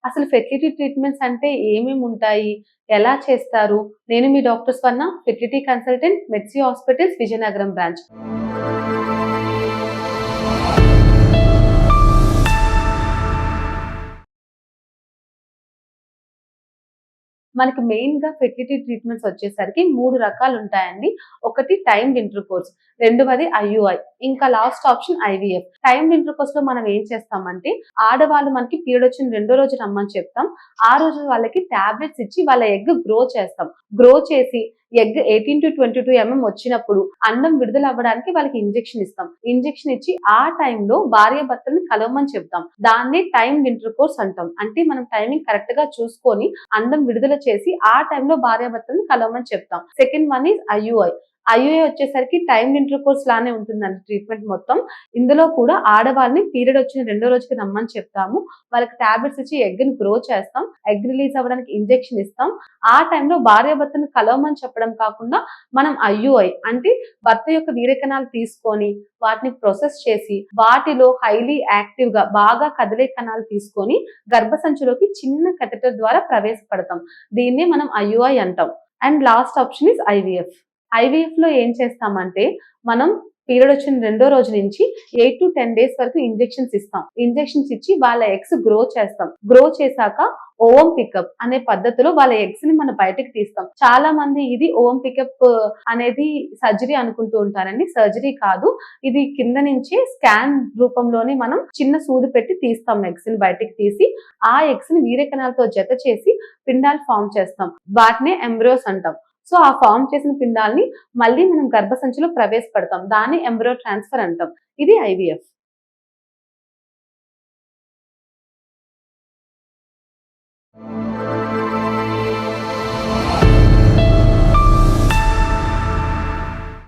అసలు fertility treatments అంటే ఏమేమి ఉంటాయి? ఎలా చేస్తారు? నేను మీ డాక్టర్ స్వర్ణ, ఫెర్టిలిటీ కన్సల్టెంట్, మెడ్సీ హాస్పిటల్స్ విజయనగరం బ్రాంచ్. మనకి మెయిన్‌గా ఫెర్టిలిటీ ట్రీట్మెంట్స్ వచ్చేసరికి 3 రకాలు ఉంటాయండి. ఒకటి టైమ్డ్ ఇంటర్‌కోర్స్, రెండవది ఐయుఐ, ఇంకా లాస్ట్ ఆప్షన్ ఐవీఎఫ్. టైమ్డ్ ఇంటర్‌కోర్స్‌లో మనం ఏం చేస్తామంటే, ఆడవాళ్ళు మనకి పీరియడ్ వచ్చిన రెండో రోజు రమ్మని చెప్తాం. ఆ రోజు వాళ్ళకి టాబ్లెట్స్ ఇచ్చి వాళ్ళ ఎగ్ గ్రో చేస్తాం. గ్రో చేసి ఎగ్ 18-22 వచ్చినప్పుడు అండం విడుదల అవ్వడానికి వాళ్ళకి ఇంజెక్షన్ ఇస్తాం. ఇంజెక్షన్ ఇచ్చి ఆ టైంలో భార్యాభర్తలను కలవమని చెప్తాం. దాన్ని టైమ్డ్ ఇంటర్‌కోర్స్ అంటాం. అంటే మనం టైమింగ్ కరెక్ట్‌గా చూసుకొని అండం విడుదల చేసి ఆ టైంలో భార్యాభర్తలను కలవమని చెప్తాం. Second one is IUI. IUI వచ్చేసరికి టైమ్డ్ ఇంటర్‌కోర్స్ లానే ఉంటుందండి ట్రీట్మెంట్ మొత్తం. ఇందులో కూడా ఆడవాళ్ళని పీరియడ్ వచ్చిన రెండో రోజుకి రమ్మని చెప్తాము. వాళ్ళకి టాబ్లెట్స్ ఇచ్చి ఎగ్‌ని గ్రో చేస్తాం. ఎగ్ రిలీజ్ అవ్వడానికి ఇంజెక్షన్ ఇస్తాం. ఆ టైంలో భార్యాభర్తను కలవమని చెప్పడం కాకుండా మనం ఐయుఐ అంటే భర్త యొక్క వీర్యకణాలు తీసుకొని వాటిని ప్రాసెస్ చేసి వాటిలో హైలీ యాక్టివ్‌గా బాగా కదిలే కణాలు తీసుకొని గర్భసంచిలోకి చిన్న కెథెటర్ ద్వారా ప్రవేశపెడతాం. దీన్నే మనం ఐయుఐ అంటాం. And last option is IVF. ఐవీఎఫ్‌లో ఏం చేస్తామంటే, మనం పీరియడ్ వచ్చిన రెండో రోజు నుంచి 8-10 డేస్ వరకు ఇంజెక్షన్స్ ఇస్తాం. ఇంజెక్షన్స్ ఇచ్చి వాళ్ళ ఎగ్స్ గ్రో చేస్తాం. గ్రో చేశాక ఓవం పికప్ అనే పద్ధతిలో వాళ్ళ ఎగ్స్ ని మనం బయటకి తీస్తాం. చాలా మంది ఇది ఓవం పికప్ అనేది సర్జరీ అనుకుంటూ ఉంటారండి. సర్జరీ కాదు. ఇది కింద నుంచి స్కాన్ రూపంలోనే మనం చిన్న సూది పెట్టి తీస్తాం. ఎగ్స్ ని బయటకి తీసి ఆ ఎగ్స్ ని వీర్యకణాలతో జత చేసి పిండాలు ఫామ్ చేస్తాం. వాటినే ఎంబ్రియోస్ అంటాం. సో ఆ ఫామ్ చేసిన పిండాల్ని మళ్ళీ మనం గర్భసంచిలో ప్రవేశపెడతాం. దాన్ని ఎంబ్రియో ట్రాన్స్ఫర్ అంటాం. ఇది ఐవీఎఫ్.